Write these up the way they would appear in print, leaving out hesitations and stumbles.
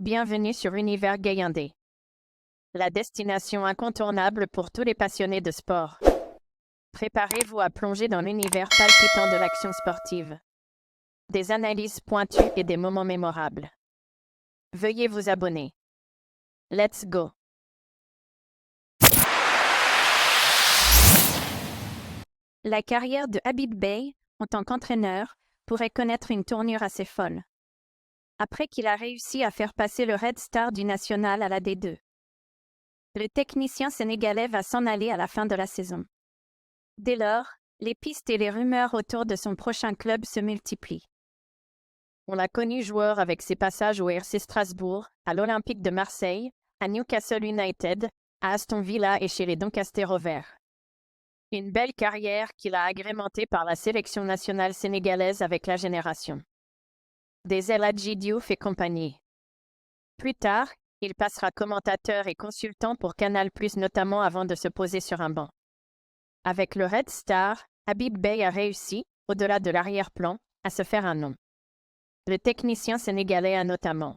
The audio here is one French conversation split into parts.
Bienvenue sur Univers Gayandé, la destination incontournable pour tous les passionnés de sport. Préparez-vous à plonger dans l'univers palpitant de l'action sportive. Des analyses pointues et des moments mémorables. Veuillez vous abonner. Let's go! La carrière de Habib Beye, en tant qu'entraîneur, pourrait connaître une tournure assez folle. Après qu'il a réussi à faire passer le Red Star du National à la D2. Le technicien sénégalais va s'en aller à la fin de la saison. Dès lors, les pistes et les rumeurs autour de son prochain club se multiplient. On l'a connu joueur avec ses passages au RC Strasbourg, à l'Olympique de Marseille, à Newcastle United, à Aston Villa et chez les Doncaster Rovers. Une belle carrière qu'il a agrémentée par la sélection nationale sénégalaise avec la génération des El Hadji Diouf et compagnie. Plus tard, il passera commentateur et consultant pour Canal+, notamment avant de se poser sur un banc. Avec le Red Star, Habib Beye a réussi, au-delà de l'arrière-plan, à se faire un nom. Le technicien sénégalais a notamment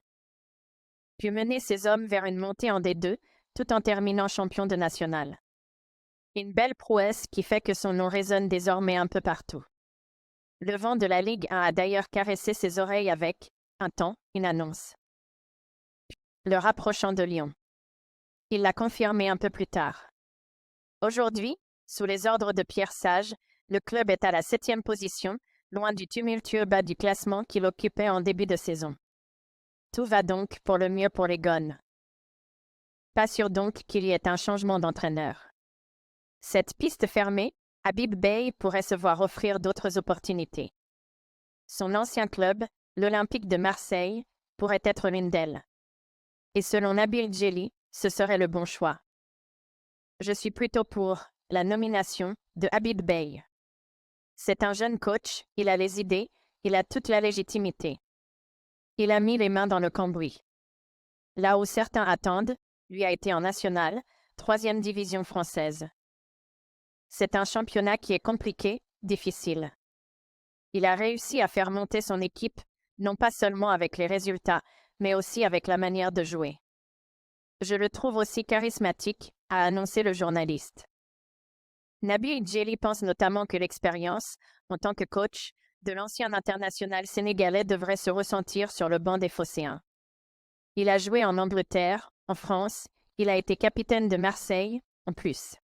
pu mener ses hommes vers une montée en D2, tout en terminant champion de national. Une belle prouesse qui fait que son nom résonne désormais un peu partout. Le vent de la Ligue 1 a d'ailleurs caressé ses oreilles avec, un temps, une annonce. Le rapprochant de Lyon. Il l'a confirmé un peu plus tard. Aujourd'hui, sous les ordres de Pierre Sage, le club est à la 7e position, loin du tumultueux bas du classement qu'il occupait en début de saison. Tout va donc pour le mieux pour les Gones. Pas sûr donc qu'il y ait un changement d'entraîneur. Cette piste fermée, Habib Beye pourrait se voir offrir d'autres opportunités. Son ancien club, l'Olympique de Marseille, pourrait être l'une d'elles. Et selon Nabil Djelli, ce serait le bon choix. Je suis plutôt pour la nomination de Habib Beye. C'est un jeune coach, il a les idées, il a toute la légitimité. Il a mis les mains dans le cambouis. Là où certains attendent, lui a été en national, 3e division française. C'est un championnat qui est compliqué, difficile. Il a réussi à faire monter son équipe, non pas seulement avec les résultats, mais aussi avec la manière de jouer. Je le trouve aussi charismatique, a annoncé le journaliste. Nabil Djelli pense notamment que l'expérience, en tant que coach, de l'ancien international sénégalais devrait se ressentir sur le banc des Phocéens. Il a joué en Angleterre, en France, il a été capitaine de Marseille, en plus.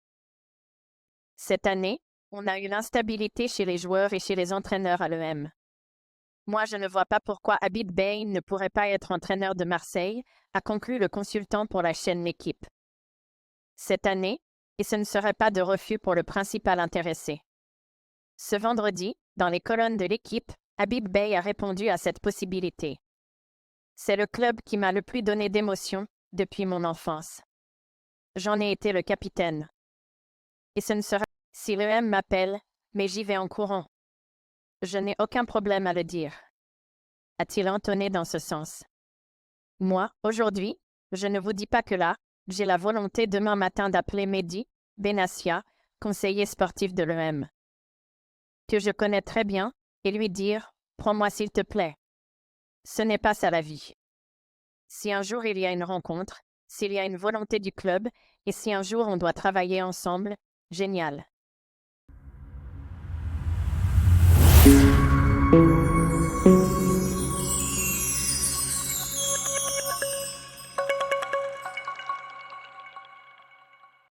Cette année, on a eu l'instabilité chez les joueurs et chez les entraîneurs à l'EM. Moi, je ne vois pas pourquoi Habib Beye ne pourrait pas être entraîneur de Marseille, a conclu le consultant pour la chaîne L'Équipe. Cette année, et ce ne serait pas de refus pour le principal intéressé. Ce vendredi, dans les colonnes de L'Équipe, Habib Beye a répondu à cette possibilité. C'est le club qui m'a le plus donné d'émotion depuis mon enfance. J'en ai été le capitaine. Et ce ne sera si l'EM m'appelle, mais j'y vais en courant. Je n'ai aucun problème à le dire. A-t-il entonné dans ce sens. Moi, aujourd'hui, je ne vous dis pas que là, j'ai la volonté demain matin d'appeler Mehdi Benassia, conseiller sportif de l'EM, que je connais très bien, et lui dire « Prends-moi s'il te plaît ». Ce n'est pas ça la vie. Si un jour il y a une rencontre, s'il y a une volonté du club, et si un jour on doit travailler ensemble, génial.